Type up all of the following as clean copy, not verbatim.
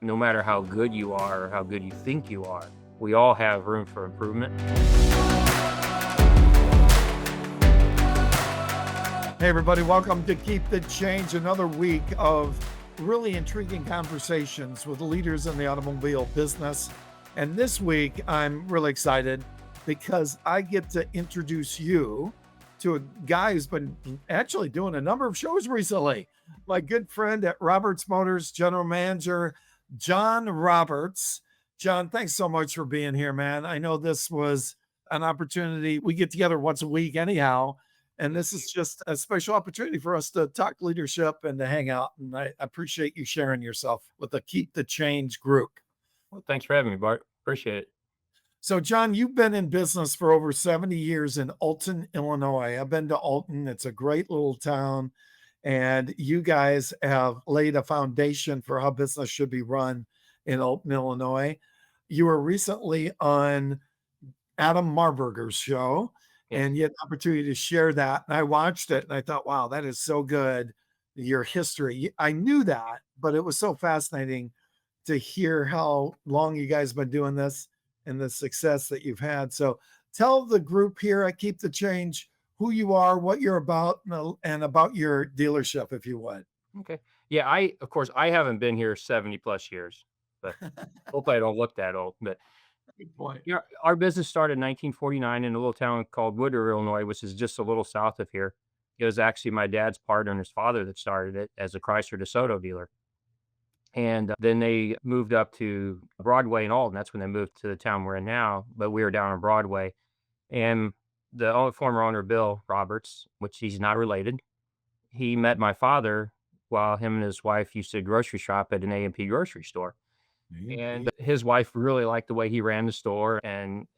no matter how good you are or how good you think you are, we all have room for improvement. Hey, everybody, welcome to Keep the Change, another week of really intriguing conversations with leaders in the automobile business. And this week, I'm really excited because I get to introduce you to a guy who's been actually doing a number of shows recently. My good friend at Roberts Motors, General Manager John Roberts. John, thanks so much for being here, man. I know this was an opportunity. We get together once a week, anyhow. And this is just a special opportunity for us to talk leadership and to hang out. And I appreciate you sharing yourself with the Keep the Change group. Well, thanks for having me, Bart. Appreciate it. So, John, you've been in business for over 70 years in Alton, Illinois. I've been to Alton. It's a great little town. And you guys have laid a foundation for how business should be run in Alton, Illinois. You were recently on Adam Marburger's show, Yeah. and you had the opportunity to share that. And I watched it and I thought, wow, that is so good. Your history. I knew that, but it was so fascinating to hear how long you guys been doing this and the success that you've had. So tell the group here at Keep the Change who you are, what you're about, and about your dealership, if you would. Okay. Yeah, of course, I haven't been here 70 plus years, but hopefully I don't look that old. But Good point. our business started in 1949 in a little town called Woodard, Illinois, which is just a little south of here. It was actually my dad's partner and his father that started it as a Chrysler DeSoto dealer. And then they moved up to Broadway in Alton. That's when they moved to the town we're in now. But we were down on Broadway. And former owner, Bill Roberts, which he's not related, he met my father while him and his wife used to grocery shop at an A&P grocery store. And his wife really liked the way he ran the store and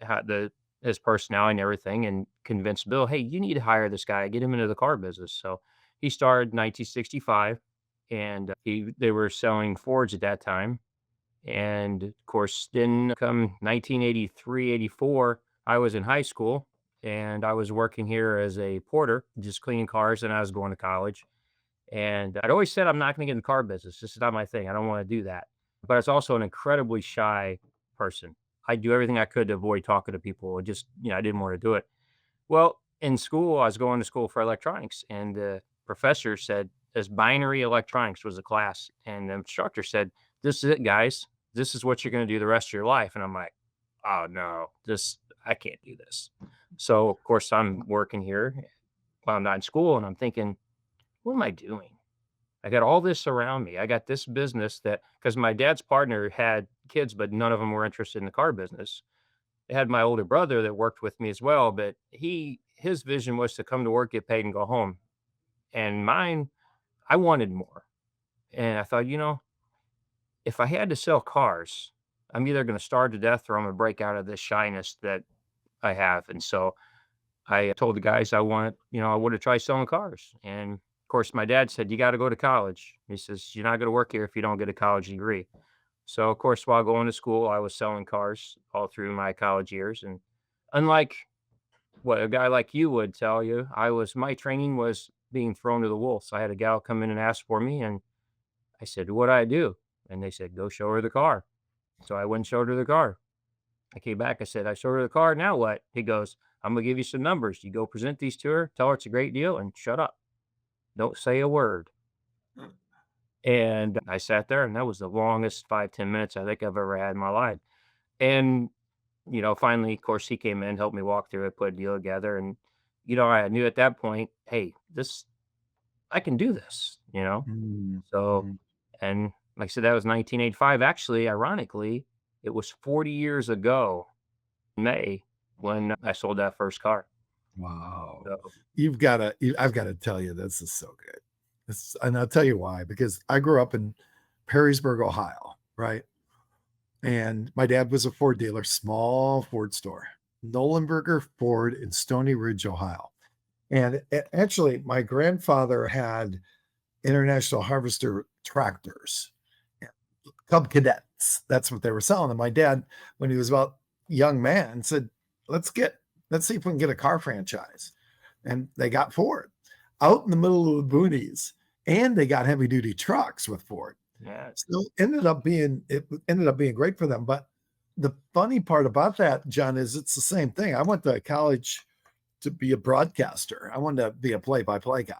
his personality and everything, and convinced Bill, "Hey, you need to hire this guy, get him into the car business." So he started in 1965, and they were selling Fords at that time. And of course, then come 1983, 84, I was in high school and I was working here as a porter, just cleaning cars, and I was going to college. And I'd always said, I'm not going to get in the car business. This is not my thing. I don't want to do that. But I was also an incredibly shy person. I do everything I could to avoid talking to people. I didn't want to do it. Well, in school, I was going to school for electronics, and the professor said, as binary electronics was a class, and the instructor said, "This is it, guys. This is what you're going to do the rest of your life." And I'm like, "Oh no, I can't do this." So of course I'm working here while I'm not in school, and I'm thinking, what am I doing? I got all this around me. I got this business because my dad's partner had kids, but none of them were interested in the car business. I had my older brother that worked with me as well, but his vision was to come to work, get paid, and go home. And mine, I wanted more. And I thought, if I had to sell cars, I'm either going to starve to death or I'm going to break out of this shyness that I have. And so I told the guys I want to try selling cars. And of course, my dad said, "You got to go to college." He says, "You're not going to work here if you don't get a college degree." So, of course, while going to school, I was selling cars all through my college years. And unlike what a guy like you would tell you, my training was being thrown to the wolves. I had a gal come in and ask for me, and I said, "What do I do?" And they said, "Go show her the car." So I went and showed her the car. I came back. I said, "I showed her the car. Now what?" He goes, "I'm going to give you some numbers. You go present these to her, tell her it's a great deal, and shut up. Don't say a word." And I sat there, and that was the longest 5, 10 minutes I think I've ever had in my life. And, finally, of course, he came in, helped me walk through it, put a deal together. And, I knew at that point, hey, I can do this. Mm, So, mm. and like I said, that was 1985. Actually, ironically, it was 40 years ago, May, when I sold that first car. Wow. So, I've got to tell you, this is so good. And I'll tell you why, because I grew up in Perrysburg, Ohio, right? And my dad was a Ford dealer, small Ford store, Nollenberger Ford in Stony Ridge, Ohio. And actually, my grandfather had International Harvester tractors, Cub Cadets. That's what they were selling. And my dad, when he was about young man, said, let's see if we can get a car franchise. And they got Ford out in the middle of the boonies, and they got heavy duty trucks with Ford. Yeah. So ended up being great for them. But the funny part about that, John, is it's the same thing. I went to college to be a broadcaster. I wanted to be a play-by-play guy.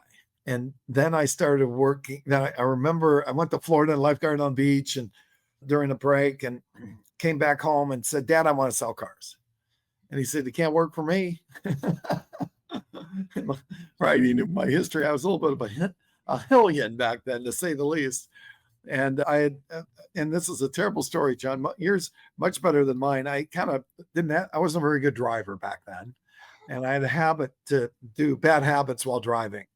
And then I started working. Then I remember I went to Florida and lifeguard on the beach and during a break and came back home and said, Dad, I want to sell cars. And he said, "You can't work for me." Right. He knew my history. I was a little bit of a hellion back then, to say the least. And I had, and this is a terrible story, John. Yours much better than mine. I kind of didn't have, I wasn't a very good driver back then. And I had a habit to do bad habits while driving.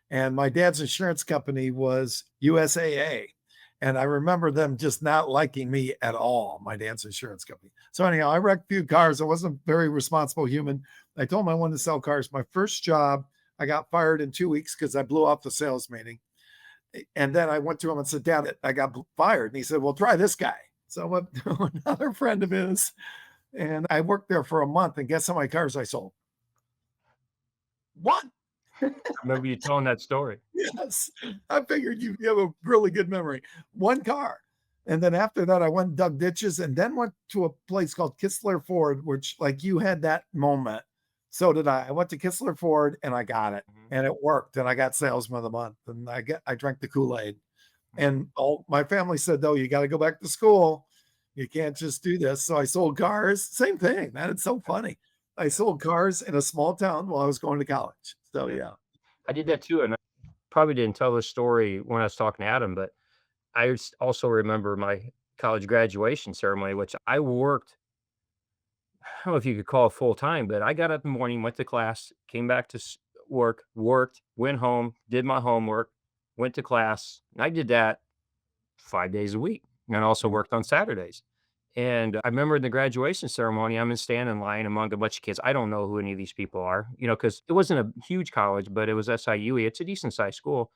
And my dad's insurance company was USAA. And I remember them just not liking me at all, my dad's insurance company. So anyhow, I wrecked a few cars. I wasn't a very responsible human. I told him I wanted to sell cars. My first job, I got fired in 2 weeks because I blew off the sales meeting. And then I went to him and said, Dad, I got fired. And he said, well, try this guy. So I went to another friend of his and I worked there for a month. And guess how many cars I sold? One. I remember you telling that story. Yes. I figured you have a really good memory. One car. And then after that, I went and dug ditches and then went to a place called Kistler Ford, which like you had that moment. So did I. I went to Kistler Ford and I got it Mhm, and it worked. And I got salesman of the month and I drank the Kool-Aid. mhm. And all my family said, no, you got to go back to school. You can't just do this. So I sold cars. Same thing, man. It's so funny. I Yeah, sold cars in a small town while I was going to college. So yeah. yeah. I did that too, and I probably didn't tell this story when I was talking to Adam, but also remember my college graduation ceremony, which I worked. I don't know if you could call it full time, but I got up in the morning, went to class, came back to work, worked, went home, did my homework, went to class. And I did that 5 days a week, and also Yeah. worked on Saturdays. And I remember in the graduation ceremony, I'm in standing line among a bunch of kids. I don't know who any of these people are, because it wasn't a huge college, but it was SIUE. It's a decent sized school.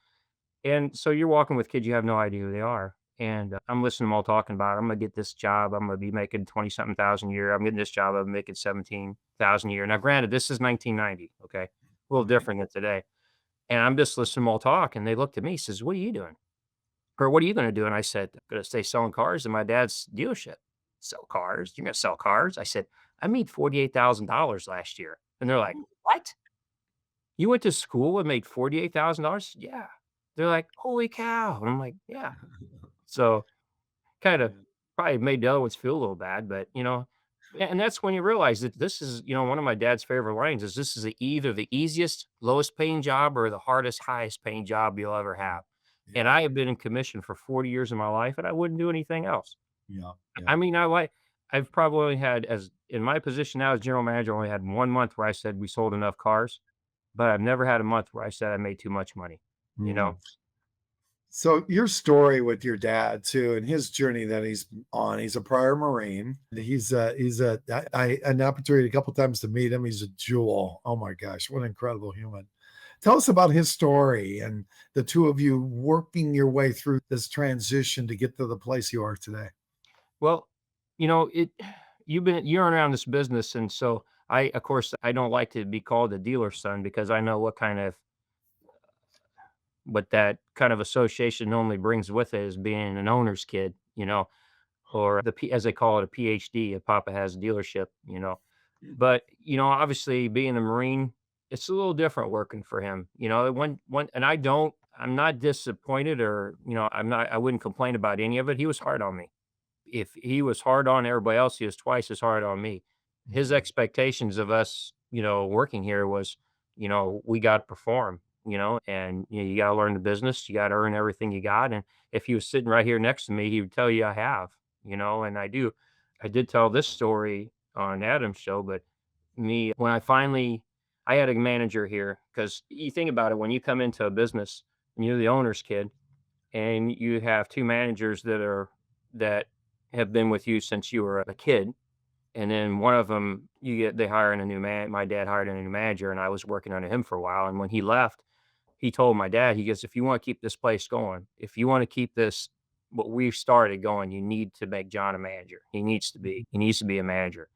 And so you're walking with kids, you have no idea who they are. And I'm listening to them all talking about, I'm going to get this job. I'm going to be making 20 something thousand a year. I'm getting this job. I'm making 17,000 a year. Now, granted, this is 1990. Okay. A little Right. different than today. And I'm just listening to them all talk. And they looked at me, says, what are you doing? Or what are you going to do? And I said, I'm going to stay selling cars in my dad's dealership. Sell cars? You're going to sell cars? I said, I made $48,000 last year. And they're like, what? You went to school and made $48,000? Yeah. They're like, "Holy cow." And I'm like, "Yeah." So, kinda Yeah. probably made the other ones feel a little bad, but, and that's when you realize that this is, one of my dad's favorite lines is, "This is either the easiest, lowest paying job or the hardest, highest paying job you'll ever have." And Yeah. I have been in commission for 40 years of my life, and I wouldn't do anything else. Yeah. Yeah. I mean, I've probably only had as in my position now as general manager, only had 1 month where I said we sold enough cars, but I've never had a month where I said I made too much money, you Mm. know? So your story with your dad too, and his journey that he's on. He's a prior Marine. He's I an opportunity a couple times to meet him. He's a jewel. Oh my gosh, what an incredible human. Tell us about his story and the two of you working your way through this transition to get to the place you are today. Well, it you're around this business, and so of course, I don't like to be called a dealer's son because I know what that kind of association normally brings with it is being an owner's kid, or as they call it, a PhD, if Papa has a dealership, But, obviously being a Marine, it's a little different working for him, and I'm not disappointed or, I wouldn't complain about any of it. He was hard on me. If he was hard on everybody else, he was twice as hard on me. His Mhm. expectations of us, working here was, we got to perform, and you got to learn the business. You got to earn everything you got. And if he was sitting right here next to me, he would tell you I have, and I do. I did tell this story on Adam's show, but when I had a manager here because you think about it, when you come into a business and you're the owner's kid and you have two managers that have been with you since you were a kid. And then one of them, they hire in a new man. My dad hired a new manager, and I was working under him for a while. And when he left, he told my dad, he goes, "If you want to keep this place going, if you want to keep what we've started going, you need to make John a manager. He needs to be a manager."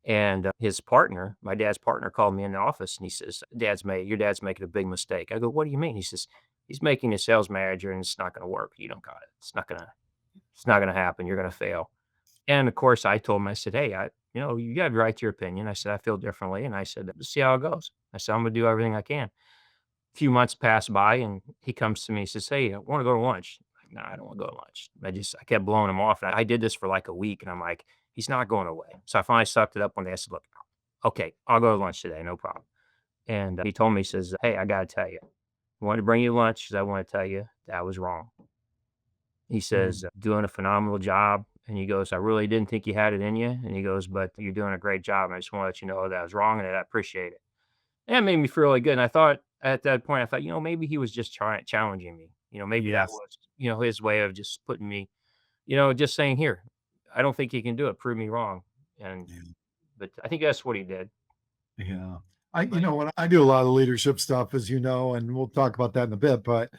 And his partner, my dad's partner, called me in the office, and he says, "Your dad's making a big mistake." I go, "What do you mean?" He says, he's making a sales manager and it's not going to work. You don't got it. It's not going to happen. You're going to fail. And of course, I told him, I said, hey, you got to right to your opinion. I said, I feel differently. And I said, let's see how it goes. I said, I'm going to do everything I can. A few months pass by and he comes to me, he says, hey, I want to go to lunch. I'm like, no, I don't want to go to lunch. I kept blowing him off. And I did this for like a week and I'm like, he's not going away. So I finally sucked it up one day. I said, look, okay, I'll go to lunch today. No problem. And he told me, he says, hey, I got to tell you, I wanted to bring you lunch because I want to tell you that was wrong. He says, Mm. doing a phenomenal job. And he goes, I really didn't think you had it in you. And he goes, but you're doing a great job. And I just want to let you know that I was wrong and that I appreciate it. And it made me feel really good. And I thought at that point, I thought, maybe he was just trying challenging me. Maybe that Yes. was, his way of just putting me, just saying, here, I don't think you can do it. Prove me wrong. And, Yeah. but I think that's what he did. Yeah. But When I do a lot of leadership stuff, as you know, and we'll talk about that in a bit, but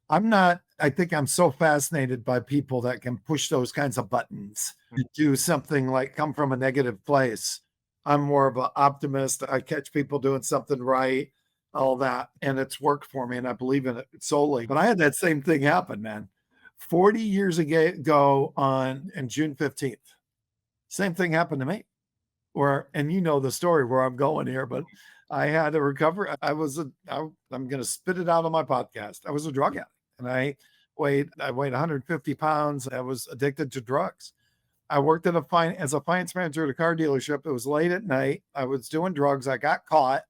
I think I'm so fascinated by people that can push those kinds of buttons mm, to do something like come from a negative place. I'm more of an optimist. I catch people doing something right, all that, and it's worked for me, and I believe in it solely. But I had that same thing happen, man. 40 years ago on in June 15th, same thing happened to me. And you know the story where I'm going here, but I had to recover. I'm going to spit it out on my podcast. I was a drug addict and I weighed 150 pounds. I was addicted to drugs. I worked as a finance manager at a car dealership. It was late at night. I was doing drugs. I got caught.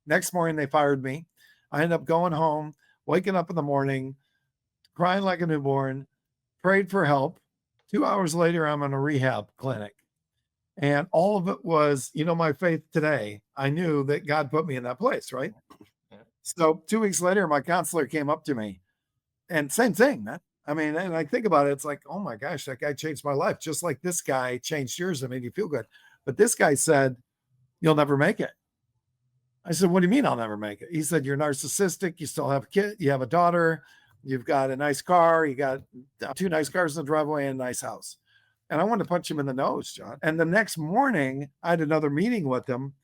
Next morning, they fired me. I ended up going home, waking up in the morning, crying like a newborn, prayed for help. 2 hours later, I'm in a rehab clinic. And all of it was, my faith today. I knew that God put me in that place, right? yeah, So 2 weeks later, my counselor came up to me and same thing, man. I mean, and I think about it, it's like, oh my gosh, that guy changed my life, just like this guy changed yours and made you feel good. But this guy said, you'll never make it. I said, what do you mean I'll never make it? He said, you're narcissistic. You still have a kid. You have a daughter. You've got a nice car. You got two nice cars in the driveway and a nice house. And I wanted to punch him in the nose, John. And the next morning, I had another meeting with him.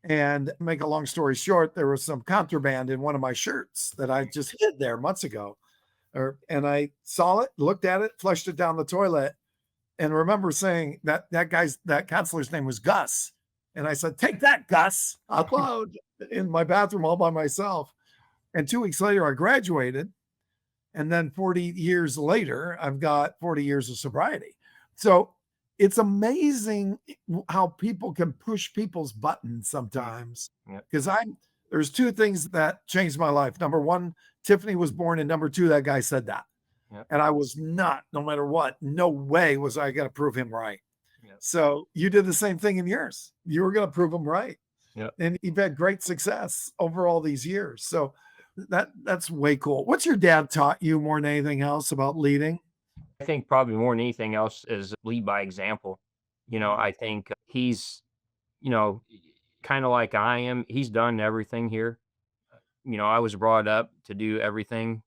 And make a long story short, there was some contraband in one of my shirts that I just hid there months ago. And I saw it, looked at it, flushed it down the toilet, and remember saying that counselor's name was Gus. And I said, take that, Gus, out loud in my bathroom all by myself. And 2 weeks later, I graduated. And then 40 years later, I've got 40 years of sobriety. So it's amazing how people can push people's buttons sometimes. yeah, Because there's two things that changed my life. Number one, Tiffany was born, and number two, that guy said that. yeah, And I was not, no matter what, no way was I going to prove him right. yeah, So you did the same thing in yours. You were going to prove him right. yeah. And you've had great success over all these years. So that's way cool. What's your dad taught you more than anything else about leading? I think probably more than anything else is lead by example. I think he's, you know, kind of like I am. He's done everything here. I was brought up to do everything,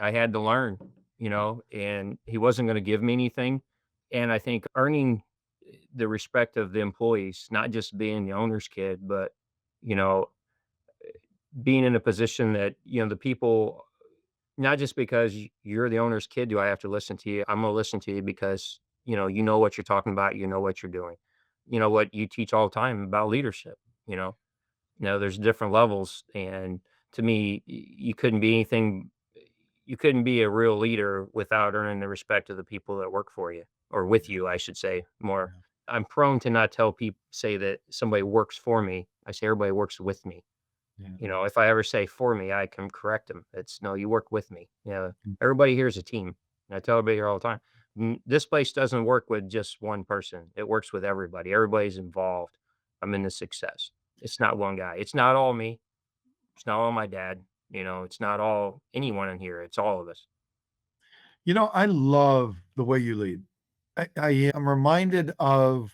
I had to learn, and he wasn't going to give me anything. And I think earning the respect of the employees, not just being the owner's kid, but, you know, being in a position that, the people, not just because you're the owner's kid, do I have to listen to you? I'm going to listen to you because, you know what you're talking about. You know what you're doing. You know what you teach all the time about leadership, you know? There's different levels, and to me, you couldn't be a real leader without earning the respect of the people that work for you, or with you, I should say more. I'm prone to not say that somebody works for me. I say everybody works with me. Yeah. If I ever say for me, I can correct them. It's no, you work with me. Mm. Everybody here is a team. And I tell everybody here all the time, this place doesn't work with just one person. It works with everybody. Everybody's involved. I'm in the success. It's not one guy. It's not all me. It's not all my dad. It's not all anyone in here. It's all of us. I love the way you lead. I am reminded of,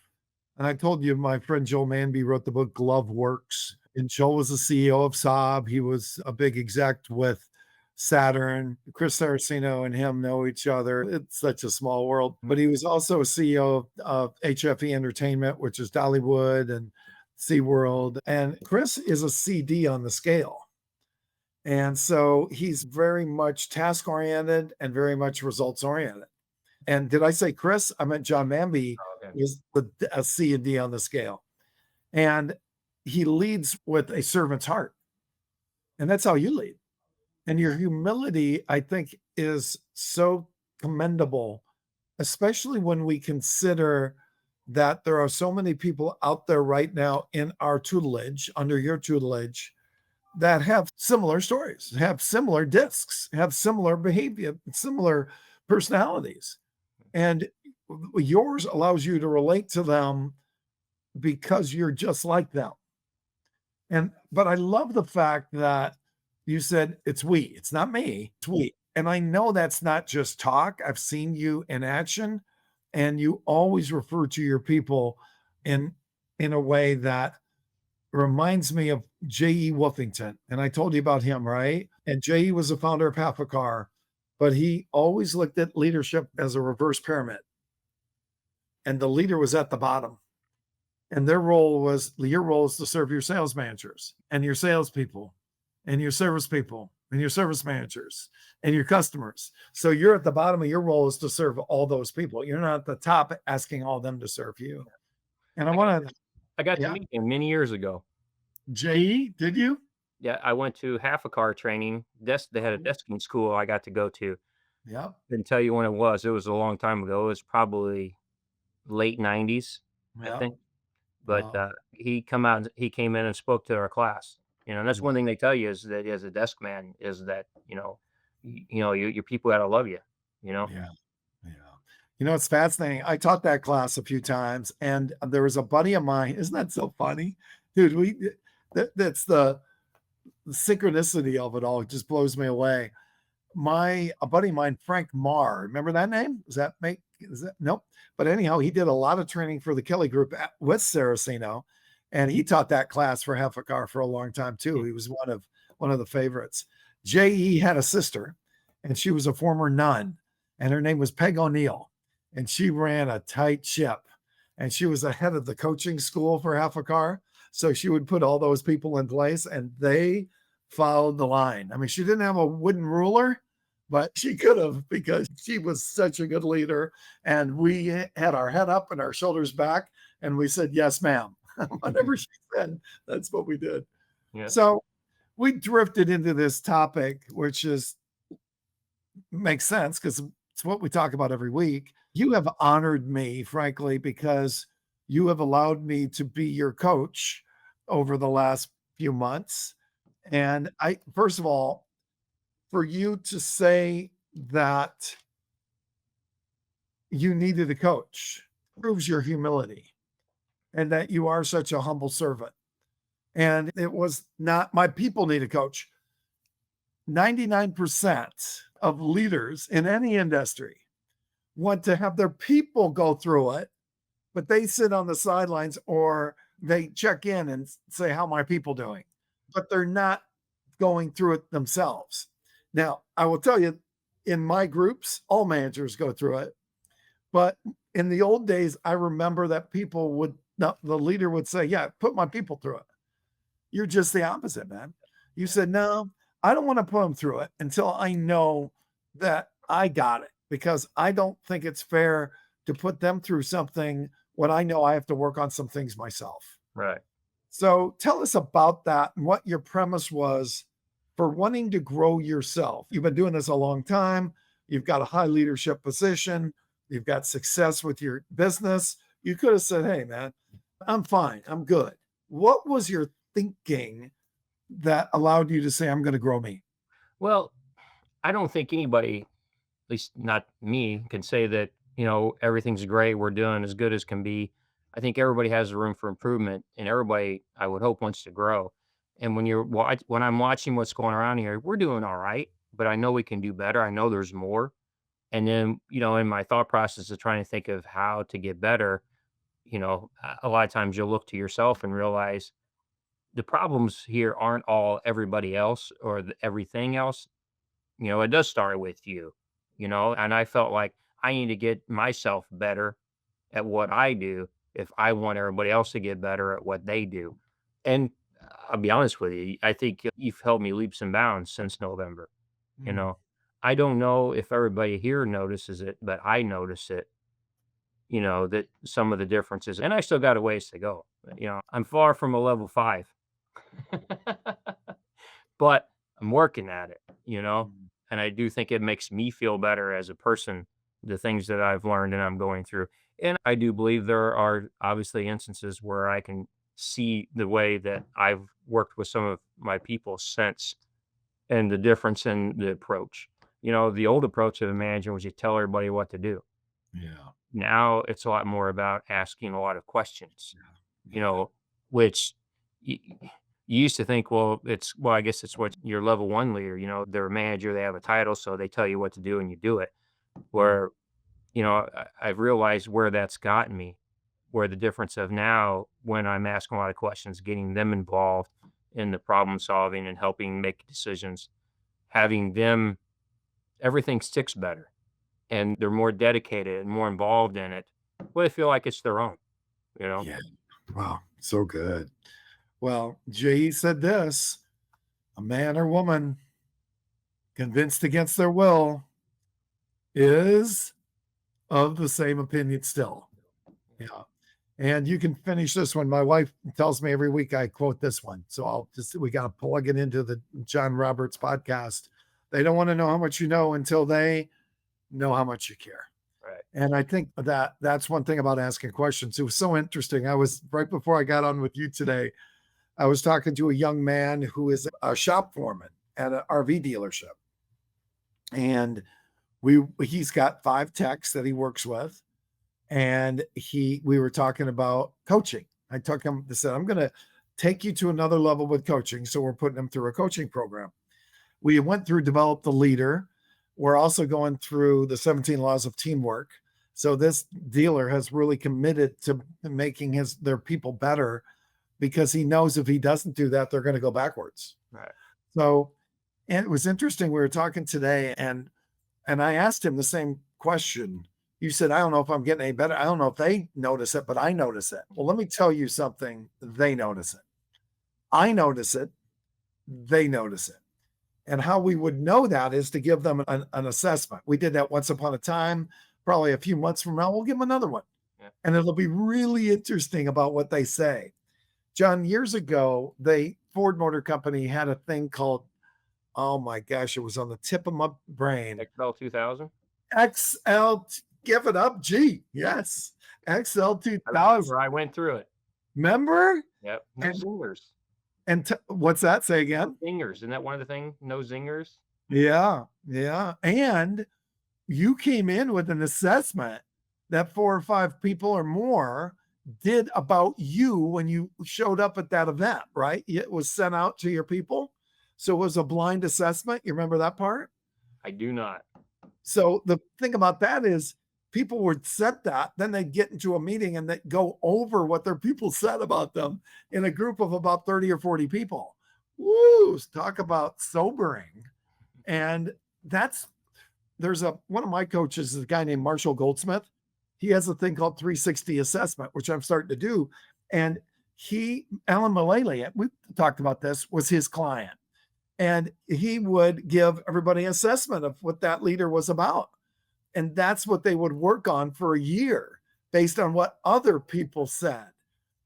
and I told you, my friend Joel Manby wrote the book Glove Works, and Joel was the CEO of Saab. He was a big exec with Saturn. Chris Saraceno and him know each other. It's such a small world, but he was also a CEO of HFE Entertainment, which is Dollywood and SeaWorld. And Chris is a CD on the scale. And so he's very much task oriented and very much results oriented. And did I say Chris? I meant John Manby Okay. is a C and D on the scale. And he leads with a servant's heart. And that's how you lead. And your humility, I think, is so commendable, especially when we consider that there are so many people out there right now in our tutelage, under your tutelage, that have similar stories, have similar discs, have similar behavior, similar personalities. And yours allows you to relate to them because you're just like them. And but I love the fact that you said it's we, it's not me, it's we. And I know that's not just talk. I've seen you in action, and you always refer to your people in in a way that reminds me of J.E. Wolfington. And I told you about him, right? And J.E. was the founder of Half a Car, but he always looked at leadership as a reverse pyramid. And the leader was at the bottom. And their role was your role is to serve your sales managers and your salespeople and your service people and your service managers and your customers. So you're at the bottom of your role is to serve all those people. You're not at the top asking all them to serve you. And I I got want to, I got to yeah, meet him many years ago. JE, did you? Yeah, I went to half a car training. They had a Oh, desking school I got to go to. yeah, Didn't tell you when it was. It was a long time ago. It was probably late '90s, I yeah. think. But, Wow. he came in and spoke to our class, and that's Wow. one thing they tell you is that as a desk man is that, your people gotta love you, you know? Yeah. Yeah. It's fascinating. I taught that class a few times, and there was a buddy of mine. Isn't that so funny? Dude, that's the synchronicity of it all. It just blows me away. A buddy of mine, Frank Marr, remember that name? Does that make is that nope. But anyhow, he did a lot of training for the Kelly group with Saraceno, and he taught that class for half a car for a long time too. He was one of the favorites. JE had a sister, and she was a former nun, and her name was Peg O'Neill, and she ran a tight ship, and she was the head of the coaching school for half a car. So she would put all those people in place, and they followed the line. I mean, she didn't have a wooden ruler, but she could have because she was such a good leader. And we had our head up and our shoulders back, and we said, "Yes, ma'am." Whatever she said, that's what we did. Yeah. So we drifted into this topic, which is makes sense because it's what we talk about every week. You have honored me, frankly, because you have allowed me to be your coach over the last few months. And first of all, for you to say that you needed a coach proves your humility and that you are such a humble servant. And it was not my people need a coach. 99% of leaders in any industry want to have their people go through it, but they sit on the sidelines or they check in and say, "How are my people doing?" But they're not going through it themselves. Now, I will tell you, in my groups, all managers go through it. But in the old days, I remember that people would, the leader would say, "Yeah, put my people through it." You're just the opposite, man. You said, "No, I don't want to put them through it until I know that I got it because I don't think it's fair to put them through something when I know I have to work on some things myself." Right. So tell us about that and what your premise was for wanting to grow yourself. You've been doing this a long time. You've got a high leadership position. You've got success with your business. You could have said, "Hey, man, I'm fine. I'm good." What was your thinking that allowed you to say, "I'm going to grow me"? Well, I don't think anybody, at least not me, can say that, everything's great, we're doing as good as can be. I think everybody has room for improvement, and everybody, I would hope, wants to grow. And when I'm watching what's going around here, we're doing all right, but I know we can do better. I know there's more. And then, in my thought process of trying to think of how to get better, a lot of times you'll look to yourself and realize the problems here aren't all everybody else or everything else. It does start with you, and I felt like I need to get myself better at what I do if I want everybody else to get better at what they do. And I'll be honest with you. I think you've helped me leaps and bounds since November. You Mm, know, I don't know if everybody here notices it, but I notice it, that some of the differences, and I still got a ways to go. I'm far from a level 5, but I'm working at it, mm. and I do think it makes me feel better as a person, the things that I've learned and I'm going through. And I do believe there are obviously instances where I can see the way that I've worked with some of my people since and the difference in the approach. The old approach of a manager was you tell everybody what to do. Yeah, Now it's a lot more about asking a lot of questions, you yeah, know, which y- you used to think, well, I guess it's what your level 1 leader, they're a manager, they have a title, so they tell you what to do and you do it. mm, Where, I've realized where that's gotten me, where the difference of now when I'm asking a lot of questions, getting them involved in the problem solving and helping make decisions, having them, everything sticks better and they're more dedicated and more involved in it. Well, they feel like it's their own, you know? yeah. Wow, so good. Well, Jay said this: a man or woman convinced against their will is of the same opinion still. Yeah. And you can finish this one. My wife tells me every week I quote this one. So we got to plug it into the John Roberts podcast. They don't want to know how much you know until they know how much you care. Right. And I think that that's one thing about asking questions. It was so interesting. I was right before I got on with you today, I was talking to a young man who is a shop foreman at an RV dealership. And he's got 5 techs that he works with, and we were talking about coaching. I took him to said, I'm going to take you to another level with coaching. So we're putting him through a coaching program. We went through develop the leader. We're also going through the 17 laws of teamwork. So this dealer has really committed to making their people better, because he knows if he doesn't do that, they're going to go backwards. Right. So, and it was interesting. We were talking today, and I asked him the same question. You said, I don't know if I'm getting any better. I don't know if they notice it, but I notice it. Well, let me tell you something. They notice it. I notice it. They notice it. And how we would know that is to give them an assessment. We did that once upon a time. Probably a few months from now, we'll give them another one. Yeah. And it'll be really interesting about what they say. John, years ago, Ford Motor Company had a thing called, oh my gosh, it was on the tip of my brain. XL 2000. XL, give it up, G. Yes. XL I 2000. remember I went through it. Remember? Yep. No And zingers. what's that say No again? zingers. Isn't that one of the things? No zingers. Yeah. Yeah. And you came in with an assessment that 4 or 5 people or more did about you when you showed up at that event, right? It was sent out to your people. So it was a blind assessment. You remember that part? I do not. So the thing about that is people would set that, then they'd get into a meeting and they'd go over what their people said about them in a group of about 30 or 40 people. Woo, talk about sobering. And there's one of my coaches is a guy named Marshall Goldsmith. He has a thing called 360 assessment, which I'm starting to do. And Alan Mullally, we talked about this, was his client. And he would give everybody an assessment of what that leader was about. And that's what they would work on for a year based on what other people said.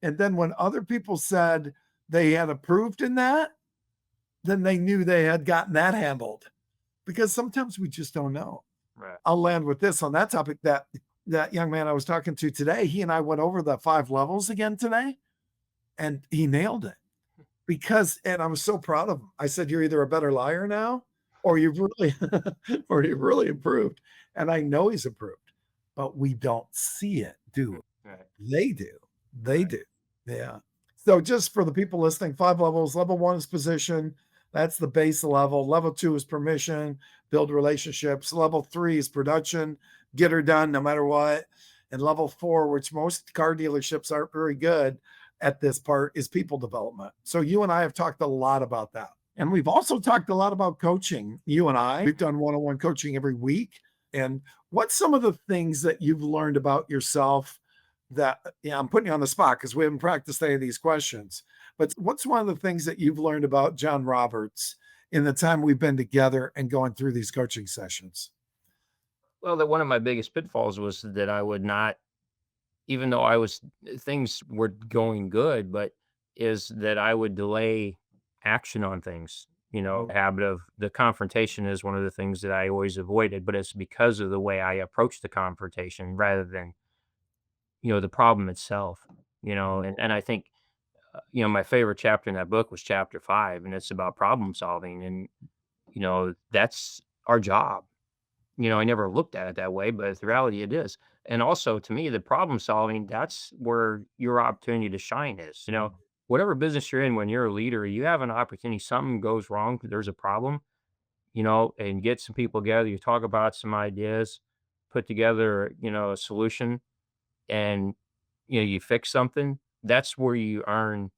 And then when other people said they had approved in that, then they knew they had gotten that handled, because sometimes we just don't know. Right. I'll land with this on that topic. That young man I was talking to today, he and I went over the 5 levels again today, and he nailed it. And I was so proud of him. I said, you're either a better liar now, or you've really, or you've really improved. And I know he's improved, but we don't see it, do we? Right. They do. They do. Yeah. So just for the people listening, 5 levels. Level 1 is position. That's the base level. Level 2 is permission, build relationships. Level 3 is production, get her done no matter what. And level 4, which most car dealerships aren't very good at this part, is people development. So you and I have talked a lot about that. And we've also talked a lot about coaching. You and we've done one-on-one coaching every week. And what's some of the things that you've learned about yourself that, yeah, I'm putting you on the spot because we haven't practiced any of these questions. But what's one of the things that you've learned about John Roberts in the time we've been together and going through these coaching sessions? Well, that one of my biggest pitfalls was that I would not, even though things were going good, but is that I would delay action on things. The habit of the confrontation is one of the things that I always avoided, but it's because of the way I approach the confrontation rather than, the problem itself, and I think, my favorite chapter in that book was chapter 5, and it's about problem solving. And, that's our job. I never looked at it that way, but the reality it is. And also to me, the problem solving, that's where your opportunity to shine is. Whatever business you're in, when you're a leader, you have an opportunity, something goes wrong, there's a problem, and get some people together, you talk about some ideas, put together, a solution, and you fix something. That's where you earn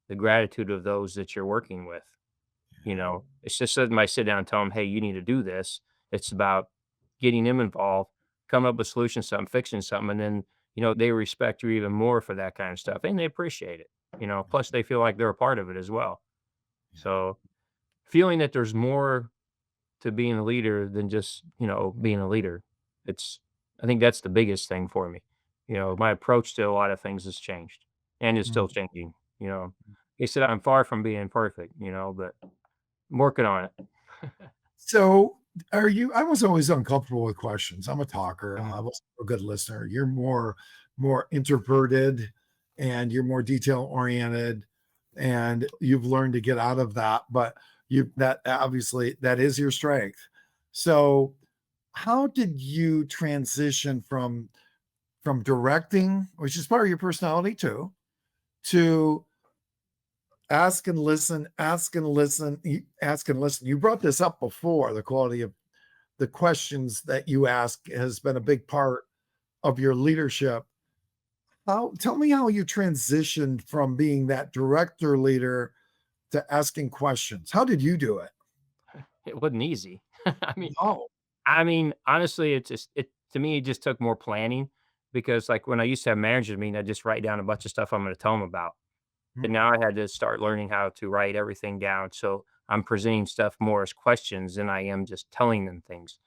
the gratitude of those that you're working with. It's just something I sit down and tell them, "Hey, you need to do this." It's about getting them involved, coming up with solutions, something, fixing something, and then, they respect you even more for that kind of stuff, and they appreciate it, plus they feel like they're a part of it as well. So, feeling that there's more to being a leader than just, being a leader. It's I think that's the biggest thing for me. My approach to a lot of things has changed and is still Mhm. changing, They said I'm far from being perfect, but I'm working on it. So, are you I was always uncomfortable with questions. I'm a talker. Mhm. I was a good listener. You're more introverted and you're more detail oriented and you've learned to get out of that, but you that obviously that is your strength. So, how did you transition from directing, which is part of your personality too, to ask and listen, ask and listen. You brought this up before. The quality of the questions that you ask has been a big part of your leadership. How tell me how you transitioned from being that director leader to asking questions. How did you do it? It wasn't easy. I mean No. honestly, it to me, it just took more planning because, like, when I used to have managers meeting, I just write down a bunch of stuff I'm gonna tell them about. And Mm, now I had to start learning how to write everything down, so I'm presenting stuff more as questions than I am just telling them things.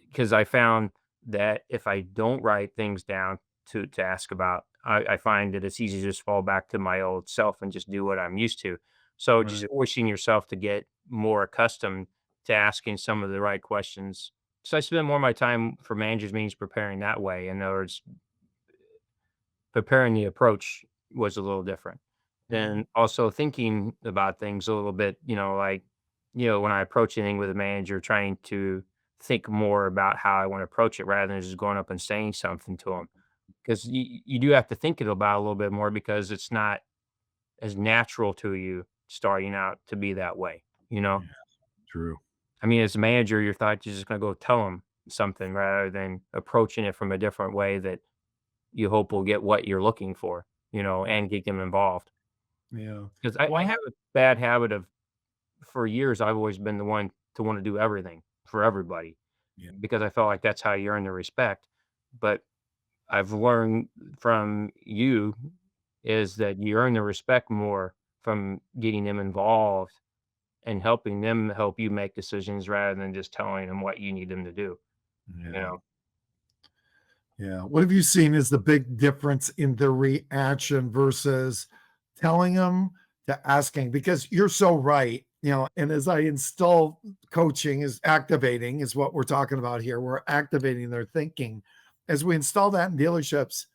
Because I found that if I don't write things down to ask about, I find that it's easy to just fall back to my old self and just do what I'm used to. So just right. forcing yourself to get more accustomed to asking some of the right questions. So I spend more of my time for managers meetings preparing that way. In other words, preparing the approach was a little different. Mhm. Then also thinking about things a little bit, like, when I approach anything with a manager, trying to think more about how I want to approach it rather than just going up and saying something to them. Because you do have to think it about a little bit more because it's not as natural to you starting out to be that way. Yeah, true. I mean, as a manager, your thought you're just going to go tell them something rather than approaching it from a different way that you hope will get what you're looking for, and get them involved. Yeah. 'Cause I Well, have a bad habit of for years, I've always been the one to wanna do everything for everybody yeah. because I felt like that's how you earn the respect, but I've learned from you is that you earn the respect more from getting them involved and helping them help you make decisions rather than just telling them what you need them to do, you Yeah. know? Yeah. What have you seen as the big difference in the reaction versus telling them to asking? Because you're so right, and as I install coaching is activating is what we're talking about here. We're activating their thinking. As we install that in dealerships,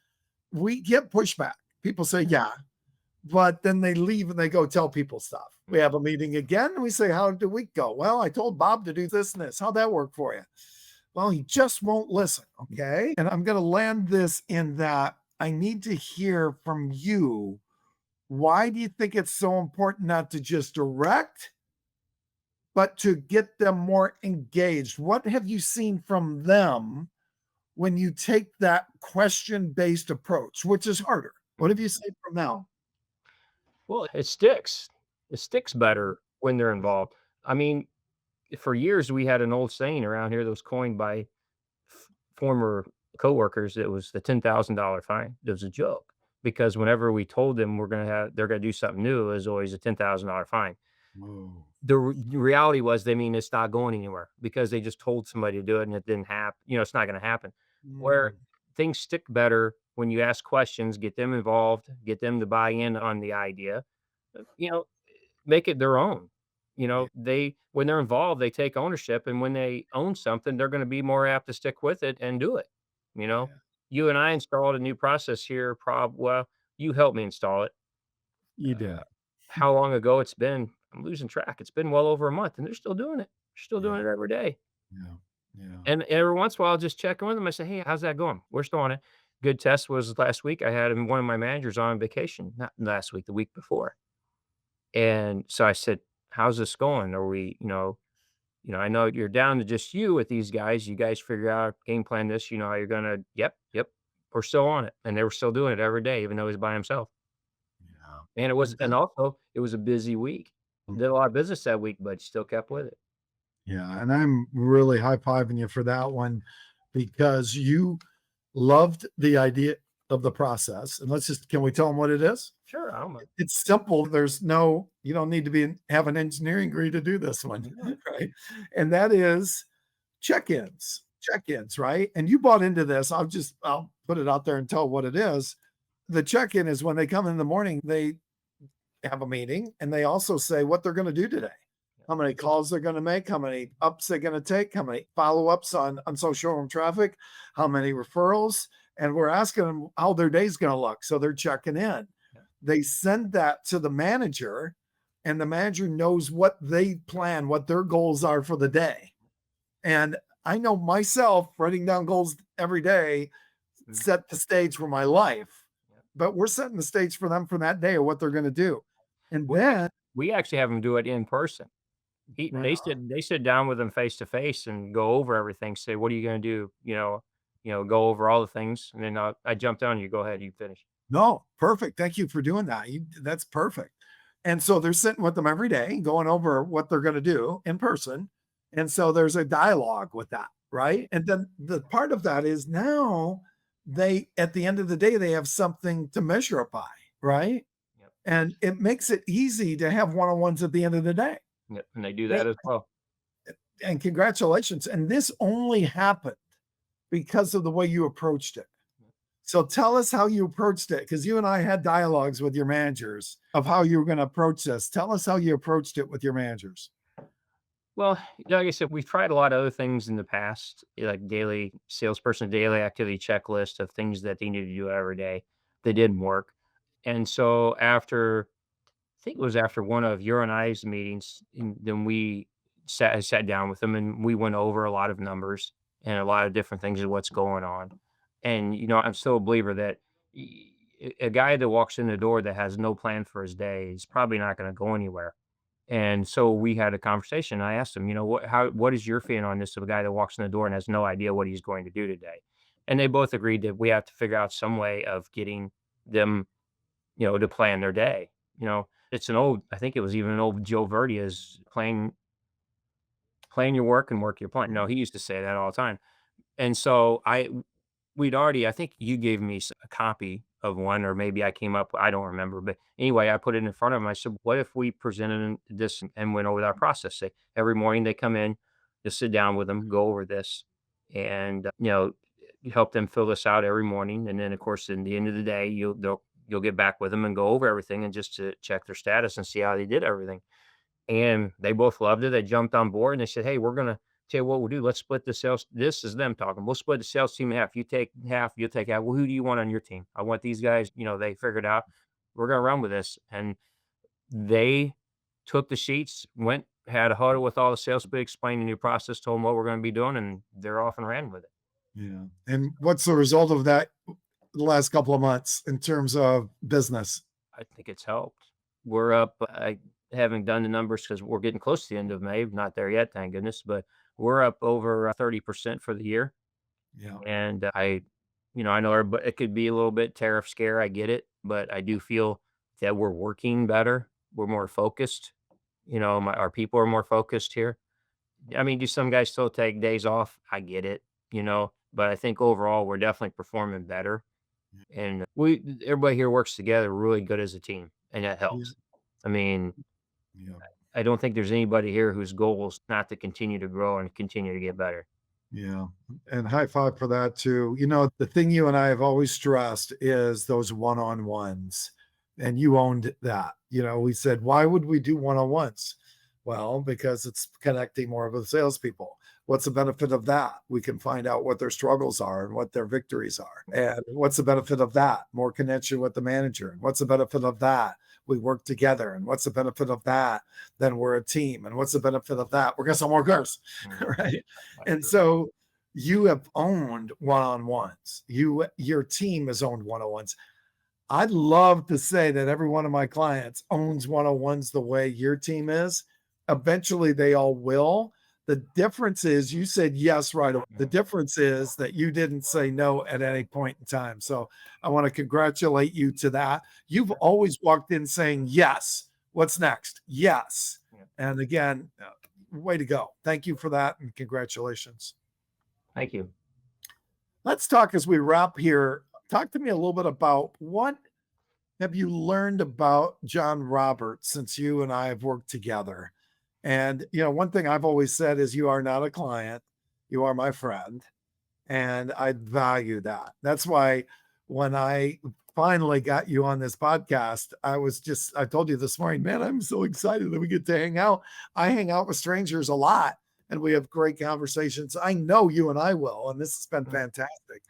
we get pushback. People say, yeah, but then they leave and they go tell people stuff. We have a meeting again and we say, how did the week go? Well, I told Bob to do this and this. How'd that work for you? Well, he just won't listen. Okay. And I'm going to land this in that I need to hear from you. Why do you think it's so important not to just direct, but to get them more engaged? What have you seen from them when you take that question based approach, which is harder? What have you seen from them? Well, it sticks. It sticks better when they're involved. I mean, for years, we had an old saying around here that was coined by former coworkers, it was the $10,000 fine. It was a joke because whenever we told them they're gonna do something new, it was always a $10,000 fine. Whoa. The reality was, they mean it's not going anywhere because they just told somebody to do it and it didn't happen. It's not gonna happen. Where Mm, things stick better when you ask questions, get them involved, get them to buy in on the idea, uh, you know, make it their own. yeah, They when they're involved, they take ownership, and when they own something, they're gonna be more apt to stick with it and do it, you know? yeah, You and I installed a new process here, you helped me install it. you did. How long ago it's been, I'm losing track. It's been well over a month, and they're still doing it. They're still doing Yeah, it every day. yeah, yeah. And every once in a while, I'll just check in with them. I say, "Hey, how's that going? We're still on it." Good test was last week. I had one of my managers on vacation, not last week, the week before. And so I said, "How's this going? Are we, I know you're down to just you with these guys. You guys figure out game plan this. You know how you're gonna." Yep, yep. We're still on it, and they were still doing it every day, even though he's by himself. Yeah. And And that also it was a busy week. Did a lot of business that week, but still kept with it. yeah, and I'm really high-fiving you for that one because you loved the idea of the process, and let's just can we tell them what it is? Sure, I don't mind. It's simple. There's no you don't need to have an engineering degree to do this one, No. right? And that is check-ins. Check-ins, right? And you bought into this. I'll put it out there and tell what it is. The check-in is when they come in the morning, they have a meeting and they also say what they're going to do today. How many calls they're going to make, how many ups they're going to take, how many follow-ups on social room traffic, how many referrals, and we're asking them how their day's going to look. So they're checking in. Yeah. They send that to the manager, and the manager knows what they plan, what their goals are for the day. And I know myself writing down goals every day Mm, set the stage for my life, yeah. but we're setting the stage for them for that day or what they're going to do. And then, We actually have him do it in person. He right, they sit down with him face to face and go over everything, say, "What are you gonna do?" Go over all the things, and then, I jump down, you go ahead, you finish. no, perfect. Thank you for doing that. That's perfect. And so they're sitting with them every day, going over what they're going to do in person. And so there's a dialogue with that, right? And then the part of that is now at the end of the day, they have something to measure it by, right? Yep, And it makes it easy to have one-on-ones at the end of the day. yep, and they do They, that as well. and congratulations. And this only happened because of the way you approached it. So tell us how you approached it because you and I had dialogues with your managers of how you were going to approach this. Tell us how you approached it with your managers. Well, like I said, we've tried a lot of other things in the past, like daily salesperson daily activity checklist of things that they need to do every day. They didn't work. And so I think it was after one of your and I's meetings, and then I sat down with them and we went over a lot of numbers and a lot of different things of what's going on. And I'm still a believer that a guy that walks in the door that has no plan for his day is probably not going to go anywhere. And so we had a conversation. I asked him, what is your feeling on this of a guy that walks in the door and has no idea what he's going to do today? And they both agreed that we have to figure out some way of getting them, to plan their day. It's I think it was even an old Joe Verdi's plan your work and work your plan. No, he used to say that all the time. And so I think you gave me a copy of one, or maybe I came up, I don't remember. But anyway, I put it in front of him. I said, what if we presented this and went over that process? Say every morning they come in, just sit down with them, go over this, and, you help them fill this out every morning. And then, of course, in the end of the day, you'll get back with them and go over everything and just to check their status and see how they did everything. And they both loved it. They jumped on board and they said, "Hey, we're gonna tell you what we'll do. Let's split the sales." This is them talking. "We'll split the sales team in half. You take half, you'll take half. Well, who do you want on your team? I want these guys." They figured out we're gonna run with this. And they took the sheets, had a huddle with all the salespeople, explained the new process, told them what we're gonna be doing, and they're off and ran with it. Yeah. And what's the result of that the last couple of months in terms of business? I think it's helped. We're up. I haven't done the numbers because we're getting close to the end of May. Not there yet, thank goodness. But we're up over 30% for the year. Yeah. And I know it could be a little bit tariff scare. I get it, but I do feel that we're working better. We're more focused. Our people are more focused here. I mean, do some guys still take days off? I get it. but I think overall we're definitely performing better. And everybody here works together really good as a team, and that Yeah. helps. I mean, Yeah. I don't think there's anybody here whose goal is not to continue to grow and continue to get better. Yeah. And high five for that too. The thing you and I have always stressed is those one-on-ones. And you owned that. We said, why would we do one-on-ones? Well, because it's connecting more with salespeople. What's the benefit of that? We can find out what their struggles are and what their victories are. And what's the benefit of that? More connection with the manager. And what's the benefit of that? We work together. And what's the benefit of that? Then we're a team. And what's the benefit of that? We're gonna sell more cars, Mm, right? I And agree. so you have owned one-on-ones. Your team has owned one-on-ones. I'd love to say that every one of my clients owns one-on-ones the way your team is. Eventually, they all will. The difference is you said yes right away. The Mm, difference is that you didn't say no at any point in time. So I want to congratulate you to that. You've yeah, always walked in saying yes. What's next? Yes. yeah. And again, way to go. Thank you for that and congratulations. Thank you. Let's talk as we wrap here. Talk to me a little bit about what have you learned about John Roberts since you and I have worked together? And, one thing I've always said is you are not a client, you are my friend. And I value that. That's why when I finally got you on this podcast, I told you this morning, man, I'm so excited that we get to hang out. I hang out with strangers a lot and we have great conversations. I know you and I will, and this has been Mm. fantastic.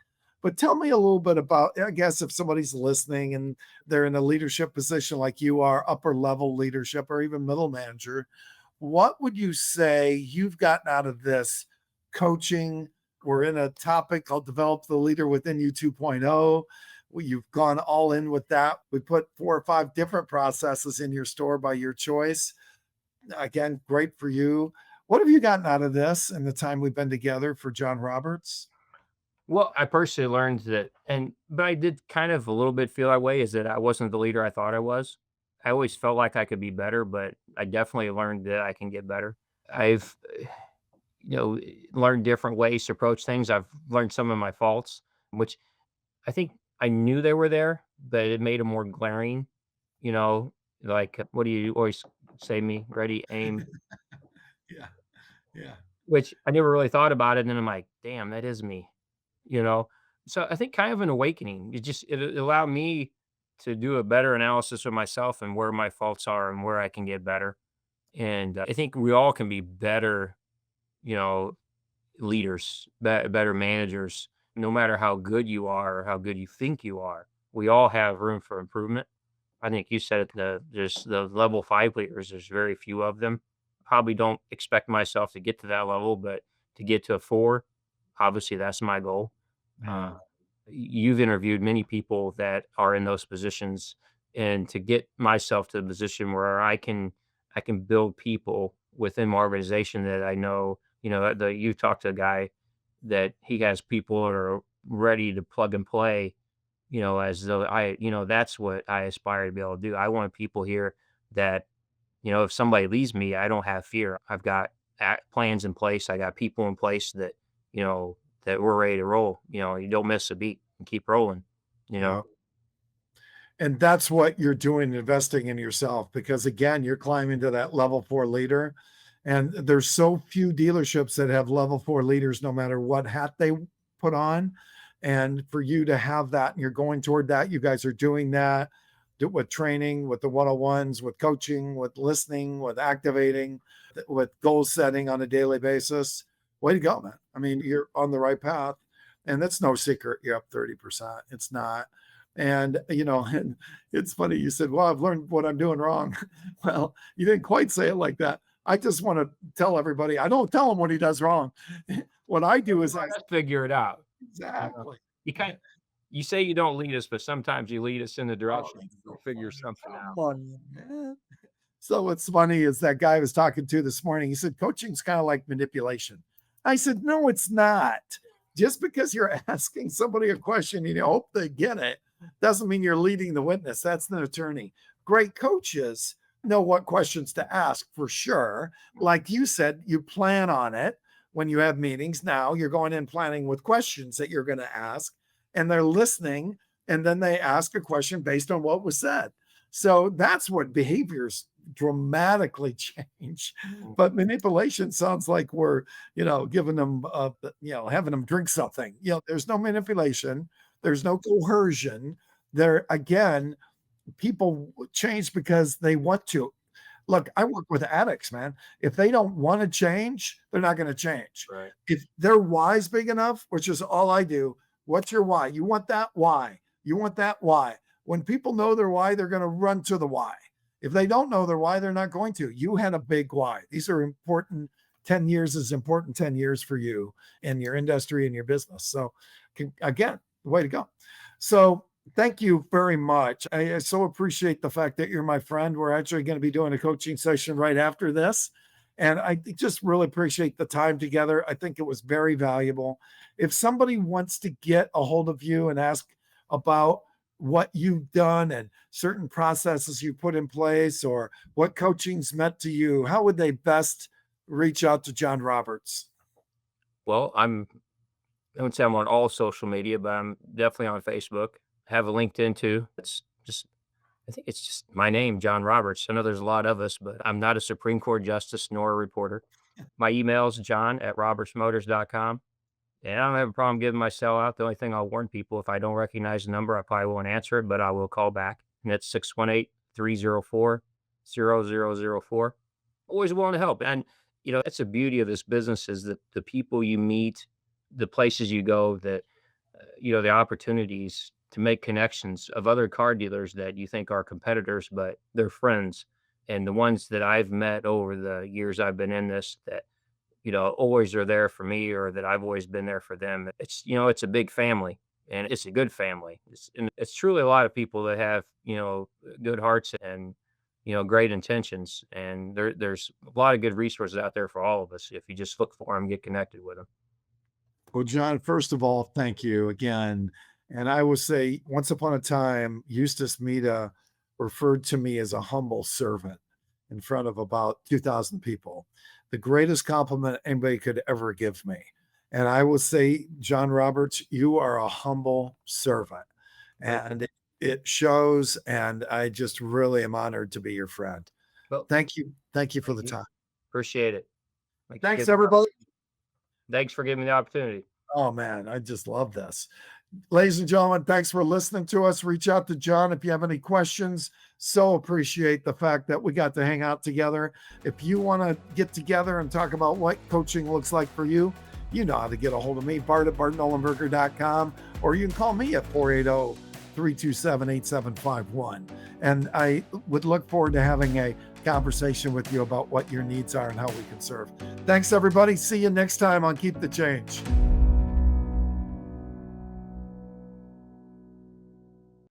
But tell me a little bit about, I guess, if somebody's listening and they're in a leadership position like you are, upper level leadership or even middle manager, what would you say you've gotten out of this coaching? We're in a topic called Develop the Leader Within You 2.0. You've gone all in with that. We put 4 or 5 different processes in your store by your choice. Again, great for you. What have you gotten out of this in the time we've been together for John Roberts? Well, I personally learned that, but I did kind of a little bit feel that way, is that I wasn't the leader I thought I was. I always felt like I could be better, but I definitely learned that I can get better. I've, you know, learned different ways to approach things. I've learned some of my faults, which I think I knew they were there, but it made them more glaring. You know, like, what do you always say to me? Ready, aim, Yeah, yeah, which I never really thought about it. And then I'm like, damn, that is me, you know? So I think kind of an awakening. It allowed me to do a better analysis of myself and where my faults are and where I can get better. And I think we all can be better, you know, leaders, better managers, no matter how good you are or how good you think you are. We all have room for improvement. I think you said it, just the level 5 leaders, there's very few of them. Probably don't expect myself to get to that level, but to get to a 4, obviously that's my goal. yeah, Uh, you've interviewed many people that are in those positions, and to get myself to the position where I can build people within my organization that I know, you talked to a guy that he has people that are ready to plug and play, as though that's what I aspire to be able to do. I want people here that, if somebody leaves me, I don't have fear. I've got plans in place. I got people in place that, that we're ready to roll. You don't miss a beat and keep rolling, you know? yeah. And that's what you're doing, investing in yourself, because again, you're climbing to that level 4 leader. And there's so few dealerships that have level 4 leaders, no matter what hat they put on. And for you to have that and you're going toward that, you guys are doing that with training, with the one-on-ones, with coaching, with listening, with activating, with goal setting on a daily basis. Way to go, man. I mean, you're on the right path. And that's no secret. You're up 30%. It's not. And, and it's funny. You said, well, I've learned what I'm doing wrong. Well, you didn't quite say it like that. I just want to tell everybody, I don't tell him what he does wrong. What I do is I Let's figure it out. You know, exactly. you kind you say you don't lead us, but sometimes you lead us in the Oh, direction. that's We'll so figure funny. something Come out. on, man. So what's funny is that guy I was talking to this morning. He said, coaching's kind of like manipulation. I said, no, it's not. Just because you're asking somebody a question and you hope they get it doesn't mean you're leading the witness. That's an attorney. Great coaches know what questions to ask for sure. Like you said, you plan on it. when you have meetings. Now you're going in planning with questions that you're going to ask, and they're listening, and then they ask a question based on what was said. So that's what behaviors dramatically change. Mm. But manipulation sounds like we're, giving them, having them drink something. There's no manipulation, there's no coercion. There again, people change because they want to. Look, I work with addicts, man. If they don't want to change, they're not going to change. Right. If their why's big enough, which is all I do, what's your why? You want that why? You want that why? When people know their why, they're going to run to the why. If they don't know their why, they're not going to. You had a big why. These are important. 10 years is important 10 years for you in your industry and your business. So again, way to go. So thank you very much. I so appreciate the fact that you're my friend. We're actually going to be doing a coaching session right after this. And I just really appreciate the time together. I think it was very valuable. If somebody wants to get a hold of you and ask about what you've done and certain processes you put in place or what coaching's meant to you, how would they best reach out to John Roberts? Well, I wouldn't say I'm on all social media, but I'm definitely on Facebook. Have a LinkedIn too. I think it's just my name, John Roberts. I know there's a lot of us, but I'm not a Supreme Court justice nor a reporter. My email is john@robertsmotors.com. And I don't have a problem giving my cell out. The only thing I'll warn people, if I don't recognize the number, I probably won't answer it, but I will call back. And it's 618-304-0004. Always willing to help. And, that's the beauty of this business is that the people you meet, the places you go, that, the opportunities to make connections of other car dealers that you think are competitors, but they're friends. And the ones that I've met over the years I've been in this that, always are there for me or that I've always been there for them. It's a big family and it's a good family. It's truly a lot of people that have, good hearts and, great intentions. And there's a lot of good resources out there for all of us. If you just look for them, get connected with them. Well, John, first of all, thank you again. And I will say, once upon a time, Eustace Mita referred to me as a humble servant in front of about 2,000 people. The greatest compliment anybody could ever give me. And I will say, John Roberts, you are a humble servant. And it shows. And I just really am honored to be your friend. Well, Thank you. Thank you for thank the you. time. Appreciate it. Thanks, everybody. Thanks for giving me the opportunity. Oh, man, I just love this. Ladies and gentlemen, thanks for listening to us. Reach out to John if you have any questions. So appreciate the fact that we got to hang out together. If you want to get together and talk about what coaching looks like for you, you know how to get a hold of me, Bart at bartnollenberger.com, or you can call me at 480-327-8751. And I would look forward to having a conversation with you about what your needs are and how we can serve. Thanks, everybody. See you next time on Keep the Change.